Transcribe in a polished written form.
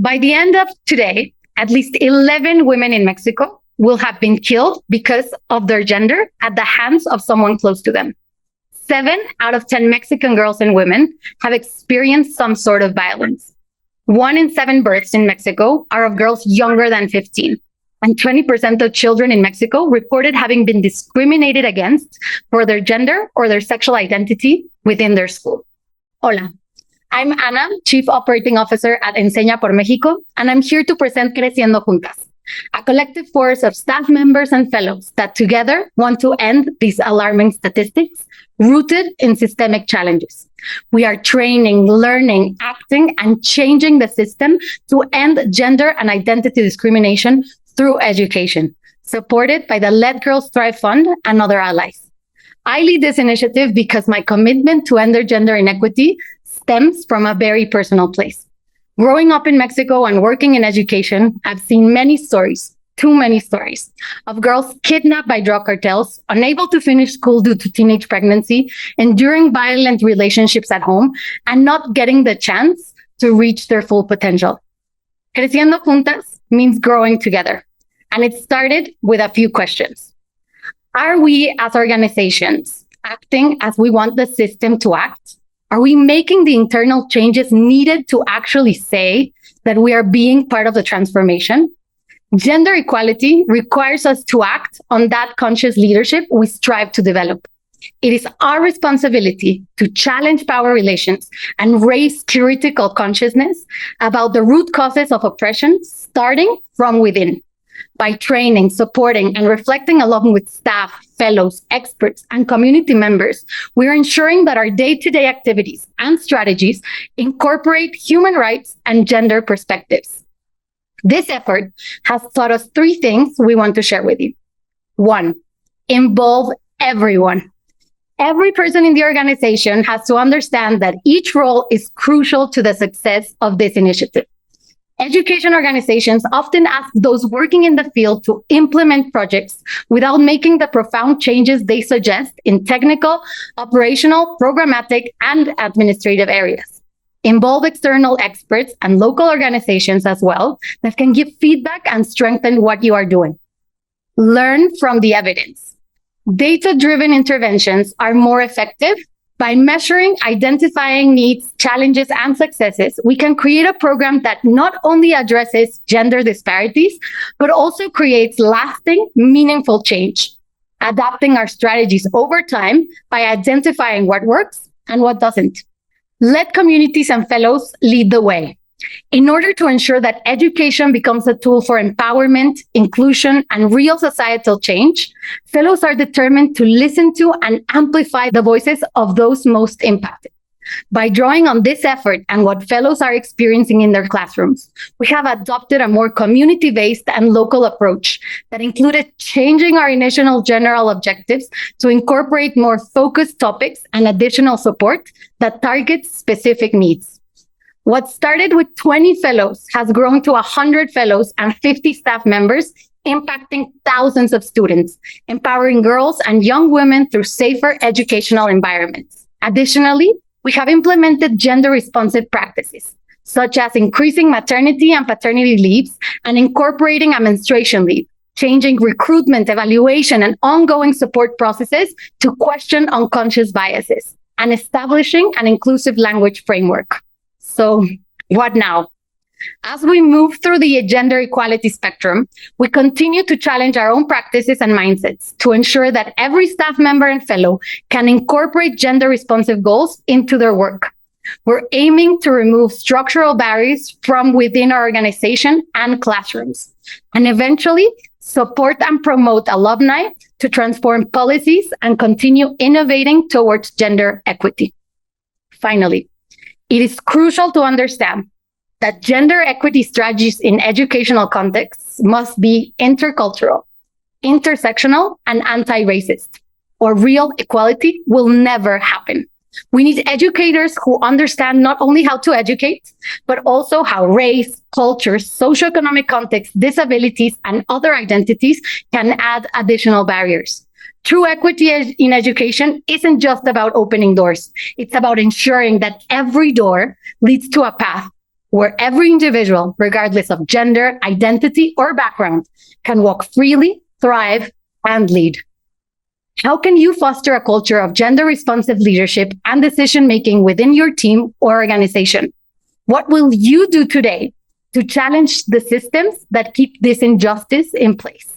By the end of today, at least 11 women in Mexico will have been killed because of their gender at the hands of someone close to them. 7 out of 10 Mexican girls and women have experienced some sort of violence. 1 in 7 births in Mexico are of girls younger than 15. And 20% of children in Mexico reported having been discriminated against for their gender or their sexual identity within their school. Hola, I'm Ana, Chief Operating Officer at Enseña por México, and I'm here to present Creciendo Juntas, a collective force of staff members and fellows that together want to end these alarming statistics rooted in systemic challenges. We are training, learning, acting, and changing the system to end gender and identity discrimination through education, supported by the Let Girls Thrive Fund and other allies. I lead this initiative because my commitment to end gender inequity stems from a very personal place. Growing up in Mexico and working in education, I've seen many stories, too many stories, of girls kidnapped by drug cartels, unable to finish school due to teenage pregnancy, enduring violent relationships at home, and not getting the chance to reach their full potential. Creciendo Juntas means growing together. And it started with a few questions. Are we as organizations acting as we want the system to act? Are we making the internal changes needed to actually say that we are being part of the transformation? Gender equality requires us to act on that conscious leadership we strive to develop. It is our responsibility to challenge power relations and raise critical consciousness about the root causes of oppression, starting from within. By training, supporting, and reflecting along with staff, fellows, experts, and community members, we're ensuring that our day-to-day activities and strategies incorporate human rights and gender perspectives. This effort has taught us 3 things we want to share with you. 1, involve everyone. Every person in the organization has to understand that each role is crucial to the success of this initiative. Education organizations often ask those working in the field to implement projects without making the profound changes they suggest in technical, operational, programmatic, and administrative areas. Involve external experts and local organizations as well that can give feedback and strengthen what you are doing. Learn from the evidence. Data-driven interventions are more effective. By measuring, identifying needs, challenges, and successes, we can create a program that not only addresses gender disparities, but also creates lasting, meaningful change, adapting our strategies over time by identifying what works and what doesn't. Let communities and fellows lead the way. In order to ensure that education becomes a tool for empowerment, inclusion, and real societal change, fellows are determined to listen to and amplify the voices of those most impacted. By drawing on this effort and what fellows are experiencing in their classrooms, we have adopted a more community-based and local approach that included changing our initial general objectives to incorporate more focused topics and additional support that targets specific needs. What started with 20 fellows has grown to 100 fellows and 50 staff members, impacting thousands of students, empowering girls and young women through safer educational environments. Additionally, we have implemented gender-responsive practices, such as increasing maternity and paternity leaves and incorporating a menstruation leave, changing recruitment, evaluation, and ongoing support processes to question unconscious biases, and establishing an inclusive language framework. So what now? As we move through the gender equality spectrum, we continue to challenge our own practices and mindsets to ensure that every staff member and fellow can incorporate gender-responsive goals into their work. We're aiming to remove structural barriers from within our organization and classrooms, and eventually support and promote alumni to transform policies and continue innovating towards gender equity. Finally, it is crucial to understand that gender equity strategies in educational contexts must be intercultural, intersectional, and anti-racist, or real equality will never happen. We need educators who understand not only how to educate, but also how race, culture, socioeconomic context, disabilities, and other identities can add additional barriers. True equity in education isn't just about opening doors. It's about ensuring that every door leads to a path where every individual, regardless of gender, identity, or background, can walk freely, thrive, and lead. How can you foster a culture of gender responsive leadership and decision making within your team or organization? What will you do today to challenge the systems that keep this injustice in place?